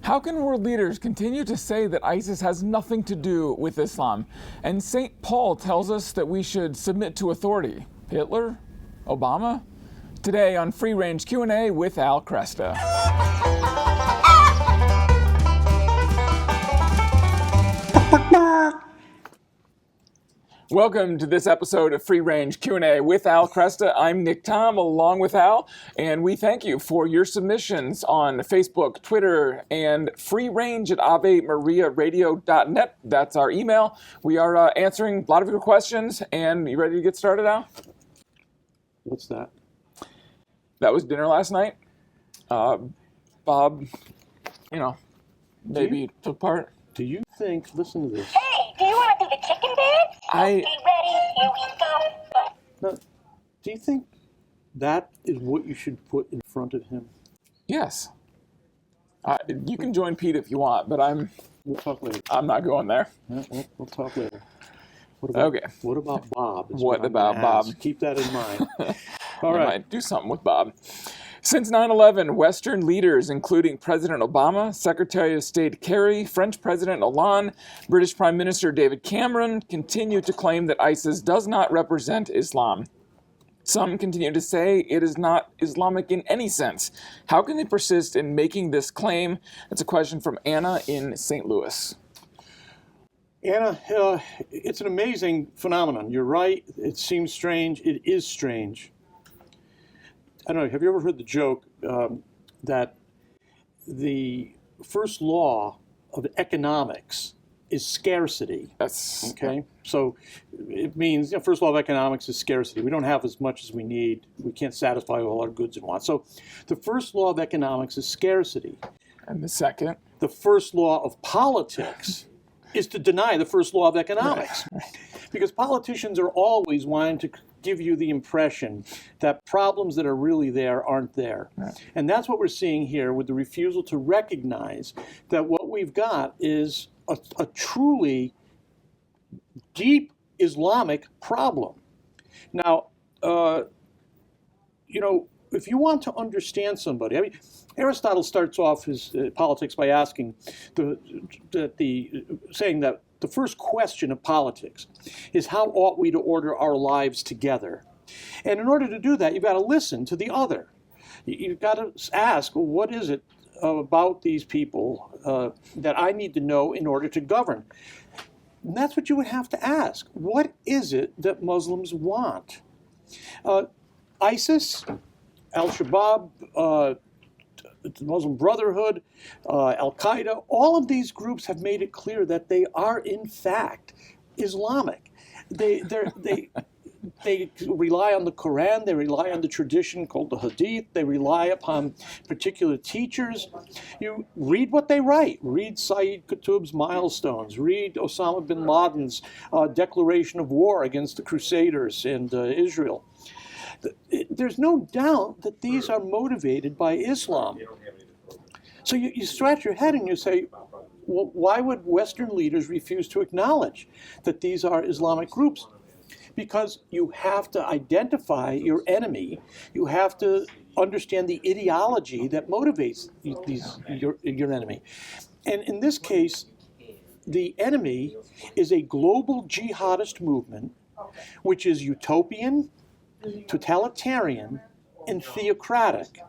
How can world leaders continue to say that ISIS has nothing to do with Islam? And St. Paul tells us that we should submit to authority. Hitler? Obama? Today on Free Range Q&A with Al Cresta. Welcome to this episode of Free Range Q&A with Al Cresta. I'm Nick Tom along with Al, and we thank you for your submissions on Facebook, Twitter, and freerange@avemariaradio.net. That's our email. We are answering a lot of your questions, and you ready to get started, Al? What's that? That was dinner last night. Bob, maybe took part. Do you think, listen to this. Hey, do you want to do the chicken dance? Be ready, here we go. Now, do you think that is what you should put in front of him? Yes. You can join Pete if you want, but We'll talk later. I'm not going there. Yeah, we'll talk later. What about Bob? What about Bob? Keep that in mind. All right. Might do something with Bob. Since 9/11, Western leaders, including President Obama, Secretary of State Kerry, French President Hollande, British Prime Minister David Cameron, continue to claim that ISIS does not represent Islam. Some continue to say it is not Islamic in any sense. How can they persist in making this claim? That's a question from Anna in St. Louis. Anna, it's an amazing phenomenon. You're right. It seems strange. It is strange. I don't know, have you ever heard the joke that the first law of economics is scarcity? Yes. Okay, so it means, first law of economics is scarcity. We don't have as much as we need. We can't satisfy all our goods and wants. So the first law of economics is scarcity. And the second? The first law of politics is to deny the first law of economics. Right. Because politicians are always wanting to give you the impression that problems that are really there aren't there. Right. And that's what we're seeing here with the refusal to recognize that what we've got is a truly deep Islamic problem. Now, if you want to understand somebody, Aristotle starts off his politics by asking, saying that the first question of politics is how ought we to order our lives together? And in order to do that, you've got to listen to the other. You've got to ask, well, what is it about these people that I need to know in order to govern? And that's what you would have to ask. What is it that Muslims want? ISIS, Al-Shabaab, the Muslim Brotherhood, Al-Qaeda, all of these groups have made it clear that they are, in fact, Islamic. They rely on the Quran, they rely on the tradition called the Hadith, they rely upon particular teachers. You read what they write. Read Sayyid Qutb's Milestones. Read Osama bin Laden's declaration of war against the Crusaders and Israel. There's no doubt that these are motivated by Islam. So you scratch your head and you say, well, why would Western leaders refuse to acknowledge that these are Islamic groups? Because you have to identify your enemy. You have to understand the ideology that motivates your enemy. And in this case, the enemy is a global jihadist movement, which is utopian, totalitarian, and theocratic,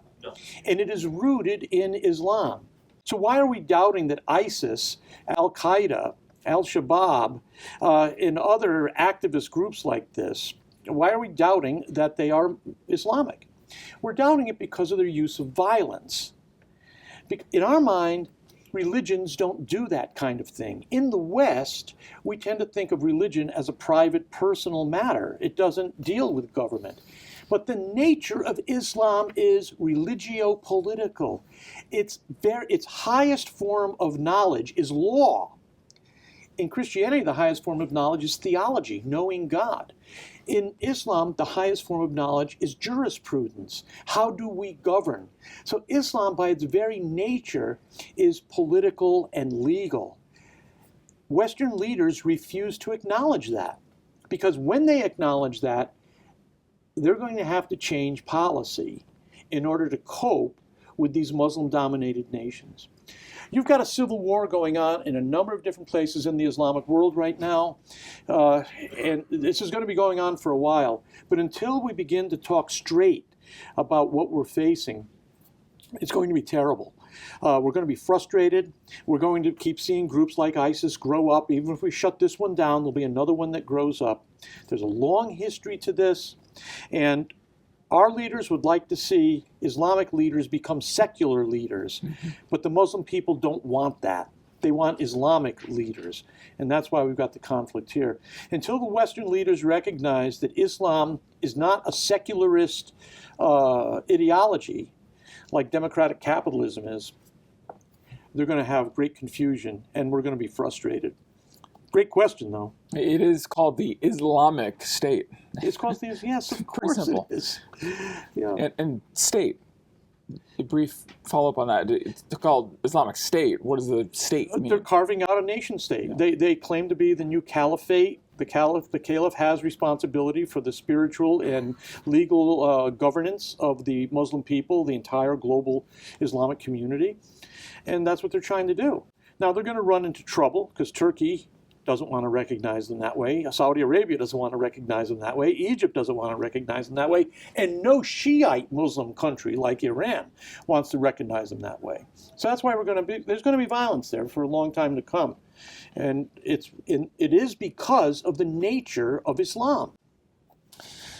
and it is rooted in Islam. So why are we doubting that ISIS, Al-Qaeda, Al-Shabaab, and other activist groups like this, why are we doubting that they are Islamic? We're doubting it because of their use of violence. In our mind, religions don't do that kind of thing. In the West, we tend to think of religion as a private, personal matter. It doesn't deal with government. But the nature of Islam is religio-political. Its highest form of knowledge is law. In Christianity, the highest form of knowledge is theology, knowing God. In Islam, the highest form of knowledge is jurisprudence. How do we govern? So Islam, by its very nature, is political and legal. Western leaders refuse to acknowledge that, because when they acknowledge that, they're going to have to change policy in order to cope with these Muslim-dominated nations. You've got a civil war going on in a number of different places in the Islamic world right now, and this is going to be going on for a while. But until we begin to talk straight about what we're facing, it's going to be terrible. We're going to be frustrated. We're going to keep seeing groups like ISIS grow up. Even if we shut this one down, there'll be another one that grows up. There's a long history to this, and our leaders would like to see Islamic leaders become secular leaders, but the Muslim people don't want that. They want Islamic leaders, and that's why we've got the conflict here. Until the Western leaders recognize that Islam is not a secularist ideology like democratic capitalism is, they're going to have great confusion, and we're going to be frustrated. Great question, though. It is called the Islamic State. It's called the, yes, of course simple. it is. Yeah. And state, a brief follow-up on that. It's called Islamic State. What does the state mean? They're carving out a nation state. Yeah. They claim to be the new caliphate. The caliph has responsibility for the spiritual and legal governance of the Muslim people, the entire global Islamic community. And that's what they're trying to do. Now, they're going to run into trouble because Turkey doesn't want to recognize them that way. Saudi Arabia doesn't want to recognize them that way. Egypt doesn't want to recognize them that way. And no Shiite Muslim country like Iran wants to recognize them that way. So that's why there's going to be violence there for a long time to come. And it is because of the nature of Islam.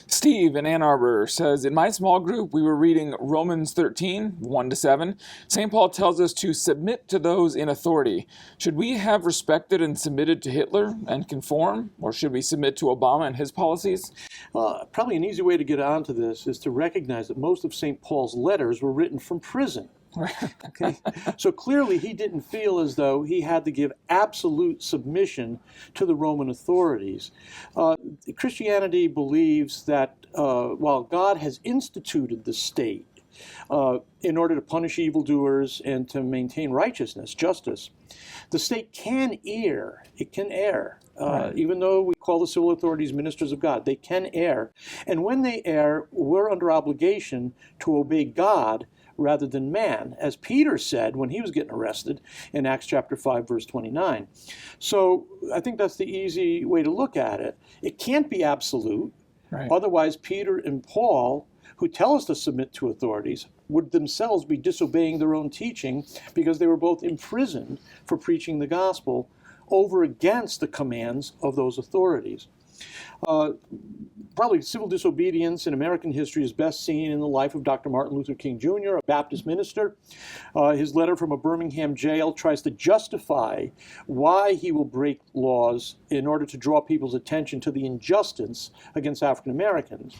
Steve in Ann Arbor says, in my small group, we were reading Romans 13, 1-7. St. Paul tells us to submit to those in authority. Should we have respected and submitted to Hitler and conform, or should we submit to Obama and his policies? Probably an easy way to get onto this is to recognize that most of St. Paul's letters were written from prison. Okay. So clearly he didn't feel as though he had to give absolute submission to the Roman authorities. Christianity believes that while God has instituted the state in order to punish evildoers and to maintain righteousness, justice, the state can err. It can err. Even though we call the civil authorities ministers of God, they can err. And when they err, we're under obligation to obey God rather than man, as Peter said when he was getting arrested in Acts chapter 5, verse 29. So I think that's the easy way to look at it. It can't be absolute. Right. Otherwise, Peter and Paul, who tell us to submit to authorities, would themselves be disobeying their own teaching because they were both imprisoned for preaching the gospel over against the commands of those authorities. Probably civil disobedience in American history is best seen in the life of Dr. Martin Luther King Jr., a Baptist minister. His letter from a Birmingham jail tries to justify why he will break laws in order to draw people's attention to the injustice against African Americans.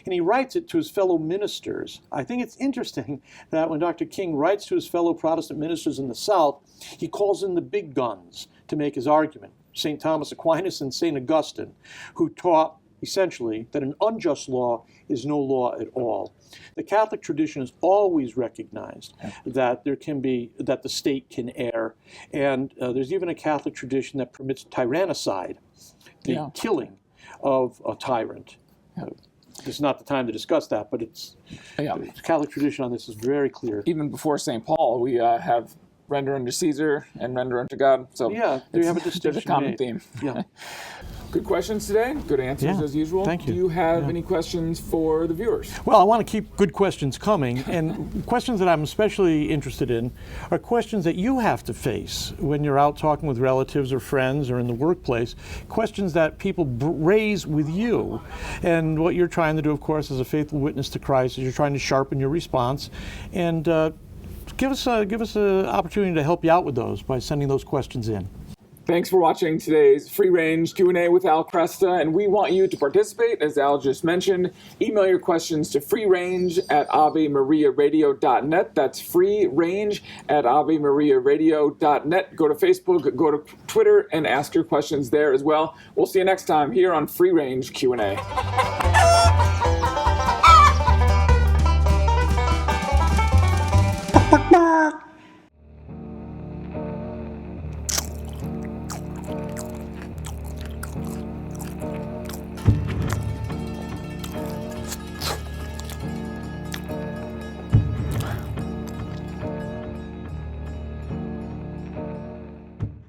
And he writes it to his fellow ministers. I think it's interesting that when Dr. King writes to his fellow Protestant ministers in the South, he calls in the big guns to make his argument. St. Thomas Aquinas and St. Augustine, who taught essentially that an unjust law is no law at all. The Catholic tradition has always recognized that that the state can err, and there's even a Catholic tradition that permits tyrannicide, the killing of a tyrant. It's not the time to discuss that, but the Catholic tradition on this is very clear. Even before St. Paul, we have render unto Caesar and render unto God. So yeah, there you have a distinction. There's a common theme. Yeah. Good questions today. Good answers as usual. Thank you. Do you have any questions for the viewers? Well, I want to keep good questions coming, and questions that I'm especially interested in are questions that you have to face when you're out talking with relatives or friends or in the workplace, questions that people raise with you. And what you're trying to do, of course, as a faithful witness to Christ, is you're trying to sharpen your response and give us an opportunity to help you out with those by sending those questions in. Thanks for watching today's Free Range Q&A with Al Cresta, and we want you to participate, as Al just mentioned. Email your questions to freerange@avemariaradio.net. That's freerange@avemariaradio.net. Go to Facebook, go to Twitter, and ask your questions there as well. We'll see you next time here on Free Range Q&A.